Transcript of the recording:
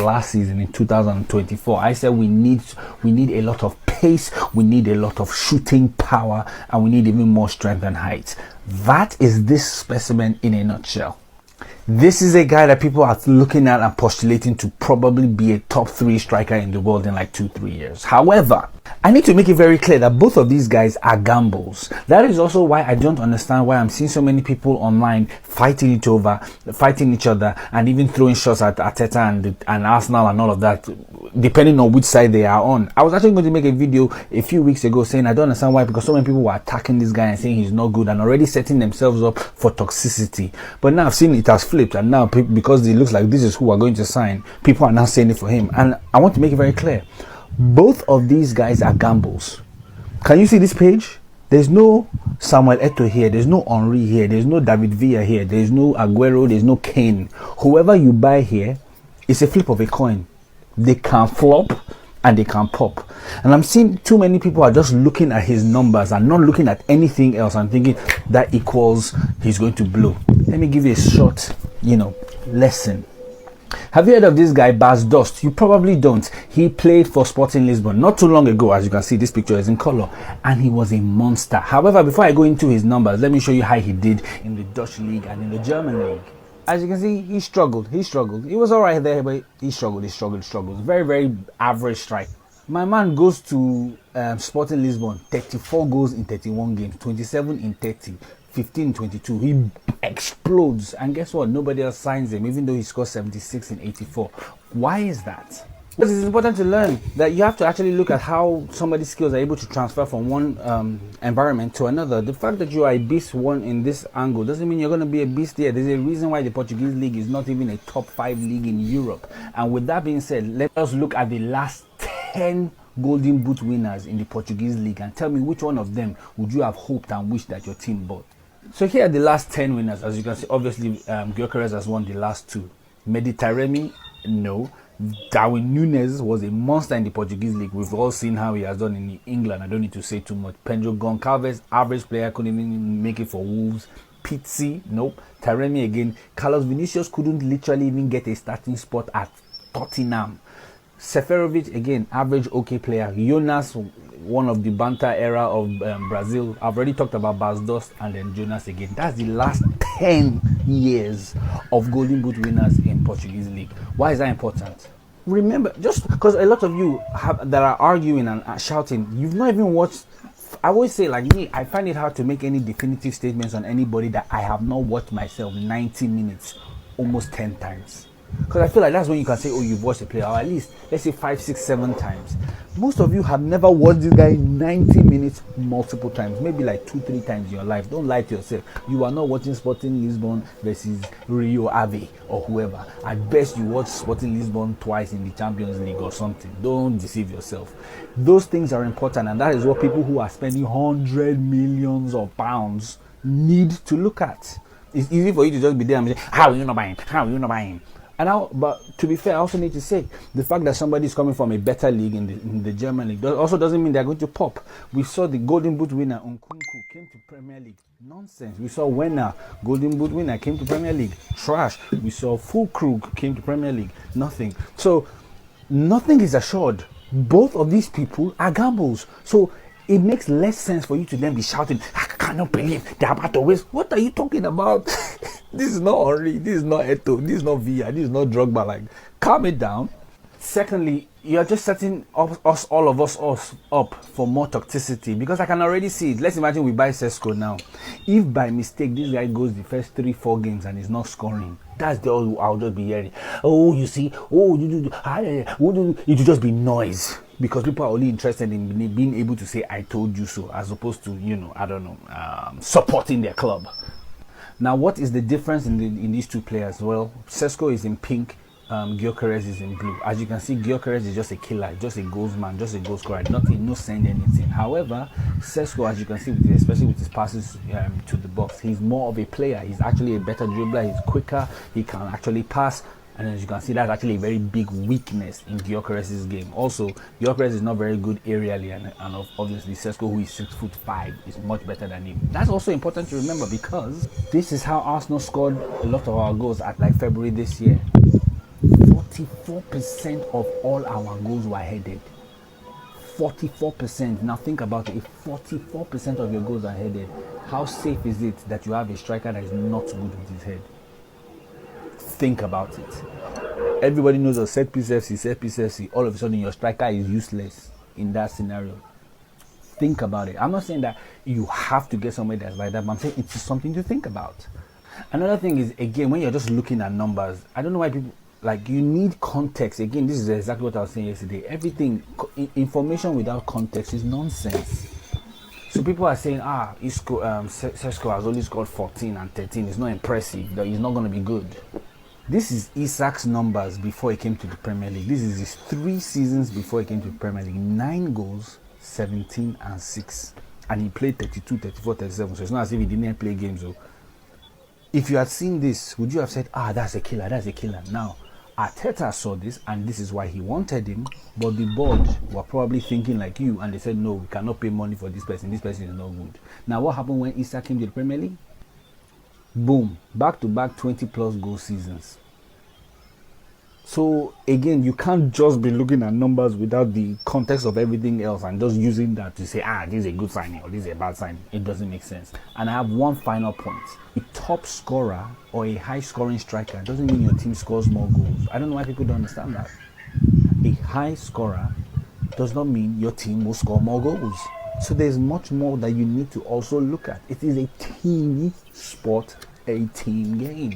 last season in 2024. I said we need a lot of pace, we need a lot of shooting power, and we need even more strength and height. That is this specimen in a nutshell. This is a guy that people are looking at and postulating to probably be a top 3 striker in the world in like 2-3 years. However, I need to make it very clear that both of these guys are gambles. That is also why I don't understand why I'm seeing so many people online fighting each other, and even throwing shots at Arteta and Arsenal and all of that, depending on which side they are on. I was actually going to make a video a few weeks ago saying I don't understand why, because so many people were attacking this guy and saying he's not good and already setting themselves up for toxicity. But now I've seen it has flipped, and now because it looks like this is who we're going to sign, people are now saying it for him. And I want to make it very clear, both of these guys are gambles. Can you see this page? There's no Samuel Eto'o here, there's no Henry here, there's no David Villa here, there's no Aguero, there's no Kane. Whoever you buy here, it's a flip of a coin. They can flop and they can pop. And I'm seeing too many people are just looking at his numbers and not looking at anything else and thinking that equals he's going to blow. Let me give you a short, lesson. Have you heard of this guy, Bas Dost? You probably don't. He played for Sporting Lisbon not too long ago. As you can see, this picture is in color, and he was a monster. However, before I go into his numbers, let me show you how he did in the Dutch league and in the German league. As you can see, he struggled. He was all right there, but he struggled. Very, very average strike. My man goes to Sporting Lisbon, 34 goals in 31 games, 27 in 30, 15 in 22. He explodes, and guess what? Nobody else signs him, even though he scores 76 in 84. Why is that? Because it's important to learn that you have to actually look at how somebody's skills are able to transfer from one environment to another. The fact that you are a beast in this angle doesn't mean you're going to be a beast there. There's a reason why the Portuguese league is not even a top 5 league in Europe. And with that being said, let us look at the last 10 Golden Boot winners in the Portuguese league and tell me which one of them would you have hoped and wished that your team bought. So here are the last 10 winners. As you can see, obviously Gyökeres has won the last 2. Mehdi Taremi, no. Darwin Núñez was a monster in the Portuguese league. We've all seen how he has done in England. I don't need to say too much. Pedro Goncalves, average player, couldn't even make it for Wolves. Pizzi, nope. Taremi again. Carlos Vinicius couldn't literally even get a starting spot at Tottenham. Seferovic again, average okay player. Jonas, one of the banter era of Brazil. I've already talked about Bas Dost, and then Jonas again. That's the last 10 years of Golden Boot winners in Portuguese league. Why is that important? Remember, just because a lot of you that are arguing and shouting, you've not even watched. I always say, like me, I find it hard to make any definitive statements on anybody that I have not watched myself 90 minutes almost 10 times. Because I feel like that's when you can say, oh, you've watched a player, or at least, let's say 5, 6, 7 times. Most of you have never watched this guy 90 minutes multiple times, maybe like 2, 3 times in your life. Don't lie to yourself. You are not watching Sporting Lisbon versus Rio Ave or whoever. At best, you watch Sporting Lisbon twice in the Champions League or something. Don't deceive yourself. Those things are important, and that is what people who are spending hundreds of millions of pounds need to look at. It's easy for you to just be there and say, how are you not buying? How are you not buying? But to be fair, I also need to say the fact that somebody is coming from a better league in the German league also doesn't mean they're going to pop. We saw the Golden Boot winner Nkunku came to Premier League. Nonsense. We saw Werner, Golden Boot winner, came to Premier League. Trash. We saw Füllkrug came to Premier League. Nothing. So nothing is assured. Both of these people are gambles. So it makes less sense for you to then be shouting, I cannot believe they're about to waste. What are you talking about? This is not Henry, this is not Eto'o, this is not Villa, this is not Drogba. Like, calm it down. Secondly, you're just setting all of us up for more toxicity, because I can already see it. Let's imagine we buy Sesko now. If by mistake this guy goes the first 3-4 games and is not scoring, that's the all I'll just be hearing. Oh, you see, oh, it will just be noise, because people are only interested in being able to say I told you so, as opposed to supporting their club. Now, what is the difference in these two players? Well, Sesko is in pink, Gyökeres is in blue. As you can see, Gyökeres is just a killer, just a goalsman, just a goal scorer, no send anything. However, Sesko, as you can see, especially with his passes to the box, he's more of a player. He's actually a better dribbler, he's quicker, he can actually pass. And as you can see, that's actually a very big weakness in Gyökeres' game. Also, Gyökeres is not very good aerially, and obviously Sesko, who is 6'5", is much better than him. That's also important to remember, because this is how Arsenal scored a lot of our goals at like February this year. 44% of all our goals were headed. 44%. Now think about it. If 44% of your goals are headed, how safe is it that you have a striker that is not good with his head? Think about it. Everybody knows a set piece FC. All of a sudden, your striker is useless in that scenario. Think about it. I'm not saying that you have to get somebody that's like that, but I'm saying it's something to think about. Another thing is, again, when you're just looking at numbers, I don't know why people, like, you need context. Again, this is exactly what I was saying yesterday. Everything, information without context is nonsense. So people are saying, Sesko has only scored 14 and 13. It's not impressive. He's not going to be good. This is Isak's numbers before he came to the Premier League. This is his 3 seasons before he came to the Premier League. 9 goals, 17 and 6. And he played 32, 34, 37. So it's not as if he didn't play games. So if you had seen this, would you have said, that's a killer, that's a killer? Now, Arteta saw this, and this is why he wanted him, but the board were probably thinking like you, and they said, no, we cannot pay money for this person is not good. Now, what happened when Isak came to the Premier League? Boom, back-to-back 20-plus goal seasons. So, again, you can't just be looking at numbers without the context of everything else and just using that to say, this is a good signing or this is a bad signing. It doesn't make sense. And I have one final point. A top scorer or a high-scoring striker doesn't mean your team scores more goals. I don't know why people don't understand that. A high scorer does not mean your team will score more goals. So there's much more that you need to also look at. It is a team sport, a team game.